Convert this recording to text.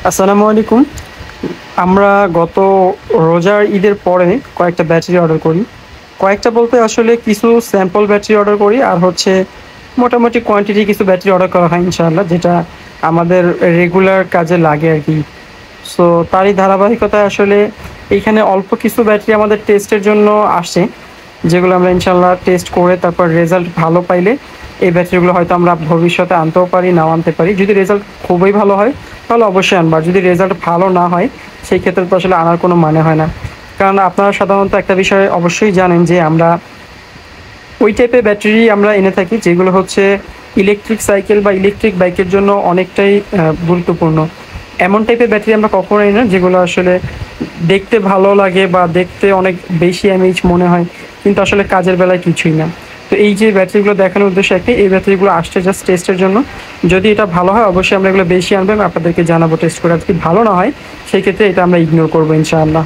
আসসালামু আলাইকুম। আমরা গত রোজার ঈদের পরে কয়েকটা ব্যাটারি অর্ডার করি। কয়েকটা বলতে আসলে কিছু স্যাম্পল ব্যাটারি অর্ডার করি আর হচ্ছে মোটামুটি কোয়ান্টিটি কিছু ব্যাটারি অর্ডার করা হয় ইনশাআল্লাহ, যেটা আমাদের রেগুলার কাজে লাগে আরকি। সো তারই ধারাবাহিকতায় আসলে এইখানে অল্প কিছু ব্যাটারি আমাদের টেস্টের জন্য আসে, যেগুলো আমরা ইনশাআল্লাহ টেস্ট করে তারপর রেজাল্ট ভালো পাইলে এই ব্যাটারিগুলো হয়তো আমরা ভবিষ্যতে আনতেও পারি, নাও আনতে পারি। যদি রেজাল্ট খুবই ভালো হয় তাহলে অবশ্যই আনবো। আর যদি রেজাল্ট ভালো না হয় সেই ক্ষেত্রে তো আসলে আনার কোনো মানে হয় না। কারণ আপনারা সাধারণত একটা বিষয় অবশ্যই জানেন যে আমরা ওই টাইপের ব্যাটারি আমরা এনে থাকি যেগুলো হচ্ছে ইলেকট্রিক সাইকেল বা ইলেকট্রিক বাইকের জন্য অনেকটাই গুরুত্বপূর্ণ। এমন টাইপের ব্যাটারি আমরা কখনোই না যেগুলো আসলে দেখতে ভালো লাগে বা দেখতে অনেক বেশি এমএইচ মনে হয়, কিন্তু আসলে কাজের বেলায় কিছুই না। তো এই যে ব্যাটারিগুলো দেখানোর উদ্দেশ্য একটাই, এই ব্যাটারিগুলো আসছে জাস্ট টেস্টের জন্য। যদি এটা ভালো হয় অবশ্যই আমরা এগুলো বেশি আনবো এবং আপনাদেরকে জানাবো টেস্ট করে। আর যদি ভালো না হয় সেই ক্ষেত্রে এটা আমরা ইগনোর করবো ইনশাআল্লাহ।